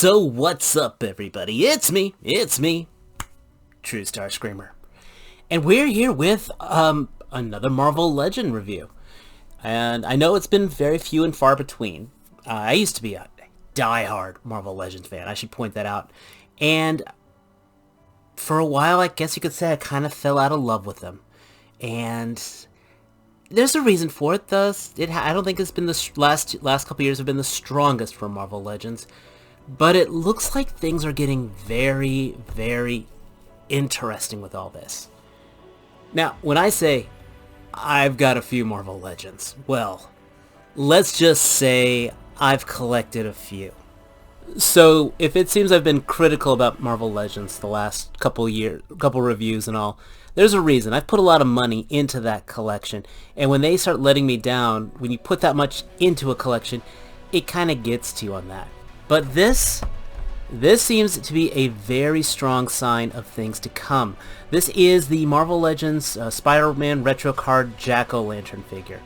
So what's up, everybody? It's me, True Star Screamer. And we're here with another Marvel Legend review. And I know it's been very few and far between. I used to be a die-hard Marvel Legends fan, I should point that out. And for a while, I guess you could say I kind of fell out of love with them. And there's a reason for it. I don't think it's been the last couple years have been the strongest for Marvel Legends. But it looks like things are getting very, very interesting with all this. Now, when I say I've got a few Marvel Legends, well, let's just say I've collected a few. So, if it seems I've been critical about Marvel Legends the last couple reviews and all, there's a reason. I've put a lot of money into that collection, and when they start letting me down, when you put that much into a collection, it kind of gets to you on that. But this seems to be a very strong sign of things to come. This is the Marvel Legends Spider-Man Retro Card Jack-O-Lantern figure.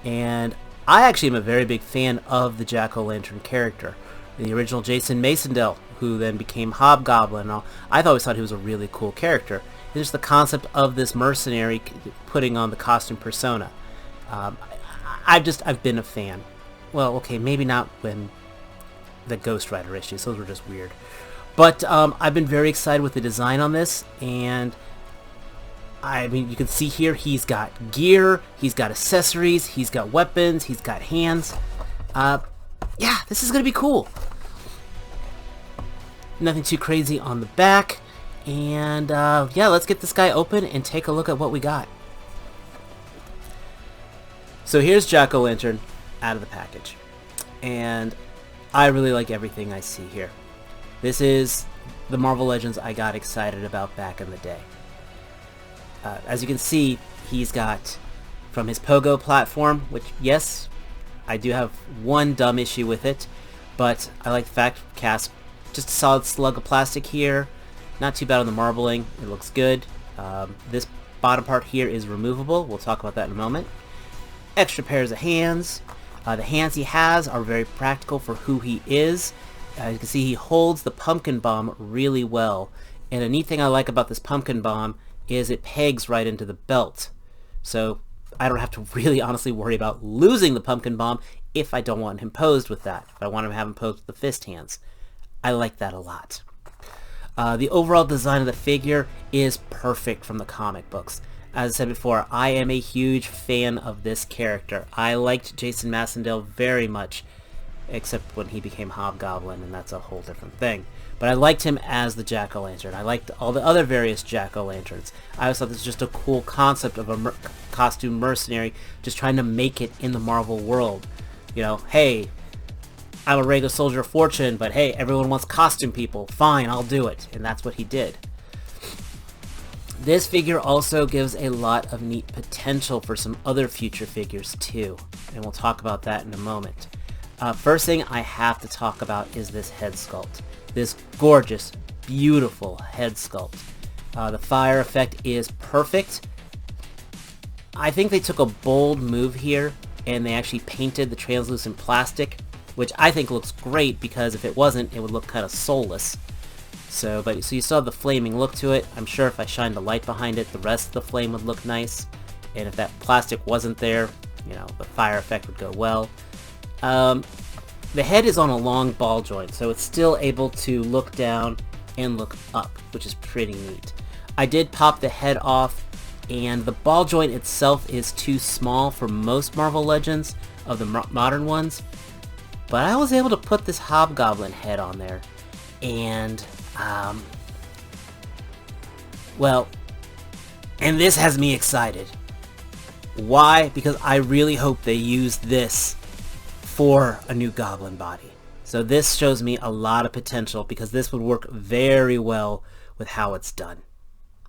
And I actually am a very big fan of the Jack-O-Lantern character. The original Jason Masendell, who then became Hobgoblin and all. I always thought he was a really cool character. And just the concept of this mercenary putting on the costume persona. I've been a fan. Well, okay, maybe not when the Ghost Rider issues. Those were just weird. But I've been very excited with the design on this, and I mean, you can see here he's got gear, he's got accessories, he's got weapons, he's got hands. Yeah, this is going to be cool. Nothing too crazy on the back, and yeah, let's get this guy open and take a look at what we got. So here's Jack-O-Lantern out of the package, and I really like everything I see here. This is the Marvel Legends I got excited about back in the day. As you can see, he's got from his pogo platform, which, yes, I do have one dumb issue with it, but I like the fact cast just a solid slug of plastic here. Not too bad on the marbling. It looks good. This bottom part here is removable. We'll talk about that in a moment. Extra pairs of hands. The hands he has are very practical for who he is. You can see he holds the pumpkin bomb really well. And a neat thing I like about this pumpkin bomb is it pegs right into the belt. So I don't have to really honestly worry about losing the pumpkin bomb if I don't want him posed with that. If I want him to have him posed with the fist hands. I like that a lot. The overall design of the figure is perfect from the comic books. As I said before, I am a huge fan of this character. I liked Jason Masendell very much, except when he became Hobgoblin, and that's a whole different thing. But I liked him as the Jack-O-Lantern. I liked all the other various Jack-O-Lanterns. I always thought this was just a cool concept of a costume mercenary just trying to make it in the Marvel world. You know, hey, I'm a regular soldier of fortune, but hey, everyone wants costume people. Fine, I'll do it. And that's what he did. This figure also gives a lot of neat potential for some other future figures too, and we'll talk about that in a moment. First thing I have to talk about is this head sculpt. This gorgeous, beautiful head sculpt. The fire effect is perfect. I think they took a bold move here, and they actually painted the translucent plastic, which I think looks great because if it wasn't, it would look kind of soulless. So you still have the flaming look to it. I'm sure if I shined a light behind it, the rest of the flame would look nice. And if that plastic wasn't there, you know, the fire effect would go well. The head is on a long ball joint, so it's still able to look down and look up, which is pretty neat. I did pop the head off, and the ball joint itself is too small for most Marvel Legends of the modern ones. But I was able to put this Hobgoblin head on there, and well, and this has me excited. Why? Because I really hope they use this for a new Goblin body. So this shows me a lot of potential because this would work very well with how it's done.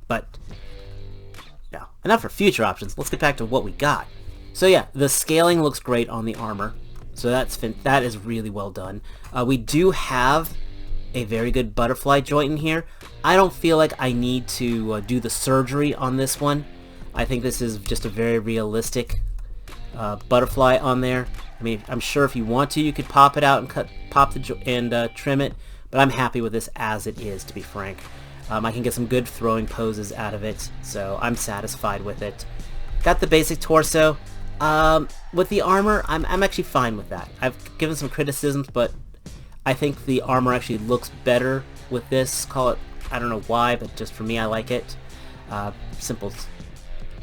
But now, enough for future options. Let's get back to what we got. So yeah, the scaling looks great on the armor. So that is really well done. We do have a very good butterfly joint in here. I don't feel like I need to do the surgery on this one. I think this is just a very realistic butterfly on there. I mean, I'm sure if you want to, you could pop it out and trim it. But but I'm happy with this as it is, to be frank. I can get some good throwing poses out of it, so I'm satisfied with it. Got the basic torso. With the armor, I'm actually fine with that. I've given some criticisms, but I think the armor actually looks better with this. Call it, I don't know why, but just for me, I like it. Simple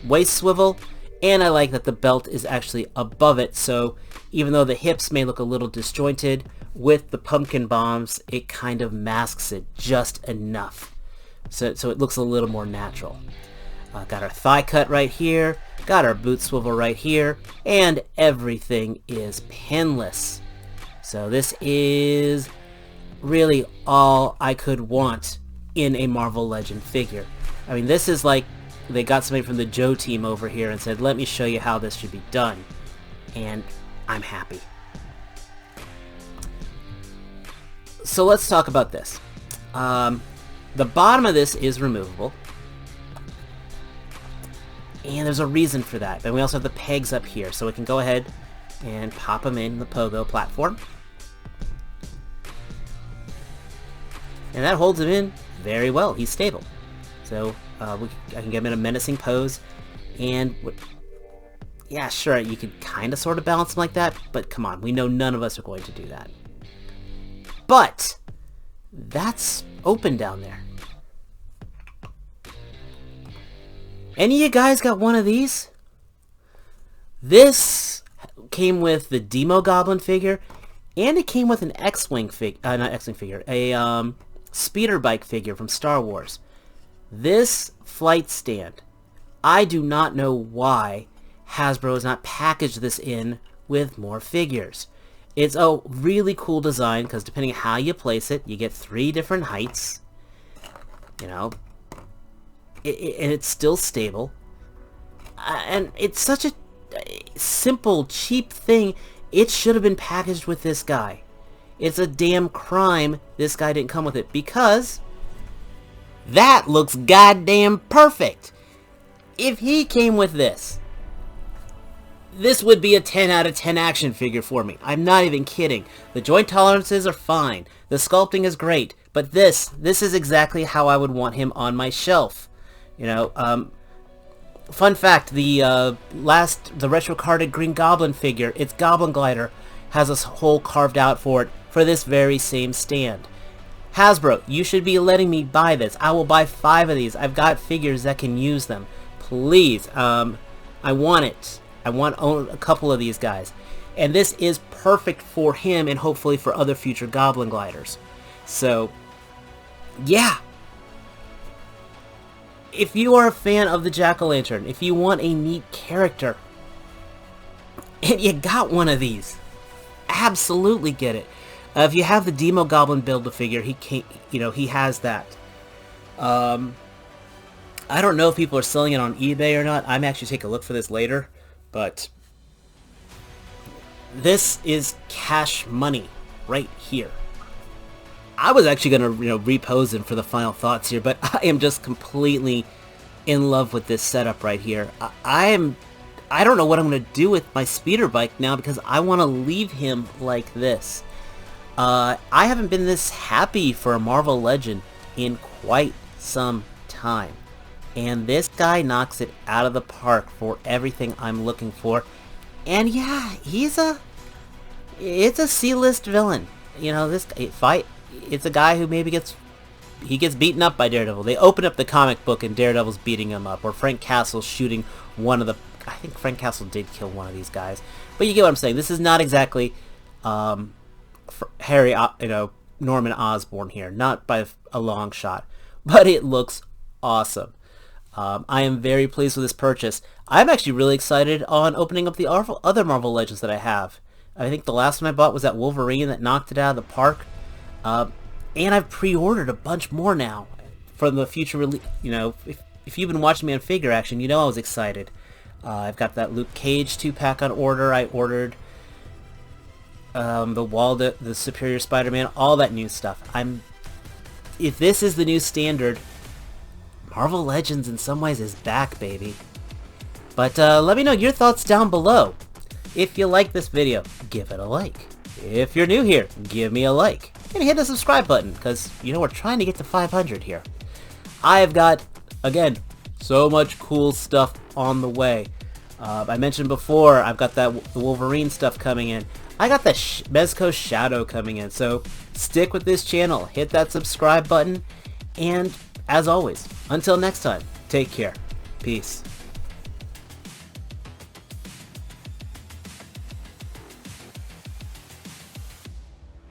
waist swivel, and I like that the belt is actually above it, so even though the hips may look a little disjointed, with the pumpkin bombs, it kind of masks it just enough. So it looks a little more natural. Got our thigh cut right here, got our boot swivel right here, and everything is pinless. So this is really all I could want in a Marvel Legend figure. I mean, this is like they got somebody from the Joe team over here and said, let me show you how this should be done. And I'm happy. So let's talk about this. The bottom of this is removable. And there's a reason for that. Then we also have the pegs up here, so we can go ahead and pop them in the pogo platform. And that holds him in very well. He's stable. So I can get him in a menacing pose. And yeah, sure, you could kind of sort of balance him like that, but come on, we know none of us are going to do that. But that's open down there. Any of you guys got one of these? This came with the Demo Goblin figure, and it came with an X-Wing figure, not X-Wing figure, a speeder bike figure from Star Wars. This flight stand, I do not know why Hasbro has not packaged this in with more figures. It's a really cool design because depending on how you place it, you get 3 different heights. You know, and it's still stable. And it's such a simple, cheap thing. It should have been packaged with this guy. It's a damn crime this guy didn't come with it, because that looks goddamn perfect. If he came with this, this would be a 10 out of 10 action figure for me. I'm not even kidding. The joint tolerances are fine. The sculpting is great. But this is exactly how I would want him on my shelf. You know, fun fact, the retro carded Green Goblin figure, its Goblin Glider, has a hole carved out for it for this very same stand. Hasbro, you should be letting me buy this. I will buy 5 of these. I've got figures that can use them. Please, I want it. I want to own a couple of these guys. And this is perfect for him and hopefully for other future Goblin Gliders. So, yeah. If you are a fan of the Jack-o'-lantern, if you want a neat character, and you got one of these, absolutely get it. If you have the Demo Goblin Build-A-Figure, he has that. I don't know if people are selling it on eBay or not. I'm actually taking a look for this later, but this is cash money right here. I was actually going to repose him for the final thoughts here, but I am just completely in love with this setup right here. I don't know what I'm going to do with my speeder bike now because I want to leave him like this. I haven't been this happy for a Marvel Legend in quite some time. And this guy knocks it out of the park for everything I'm looking for. And yeah, it's a C-list villain. You know, this fight. It's a guy who maybe gets beaten up by Daredevil. They open up the comic book and Daredevil's beating him up, or Frank Castle's shooting one of the... I think Frank Castle did kill one of these guys. But you get what I'm saying. This is not exactly Norman Osborn here. Not by a long shot. But it looks awesome. I am very pleased with this purchase. I'm actually really excited on opening up the other Marvel Legends that I have. I think the last one I bought was that Wolverine that knocked it out of the park. And I've pre-ordered a bunch more now from the future release. You know, if you've been watching me on Figure Action, you know I was excited. I've got that Luke Cage 2-pack on order. I ordered the Superior Spider-Man, all that new stuff. If this is the new standard, Marvel Legends in some ways is back, baby. But let me know your thoughts down below. If you like this video, give it a like. If you're new here, give me a like and hit the subscribe button, because we're trying to get to 500 here. I've got, again, so much cool stuff on the way. I mentioned before, I've got the Wolverine stuff coming in. I got the Mezco Shadow coming in, so stick with this channel, hit that subscribe button, and as always, until next time, take care. Peace.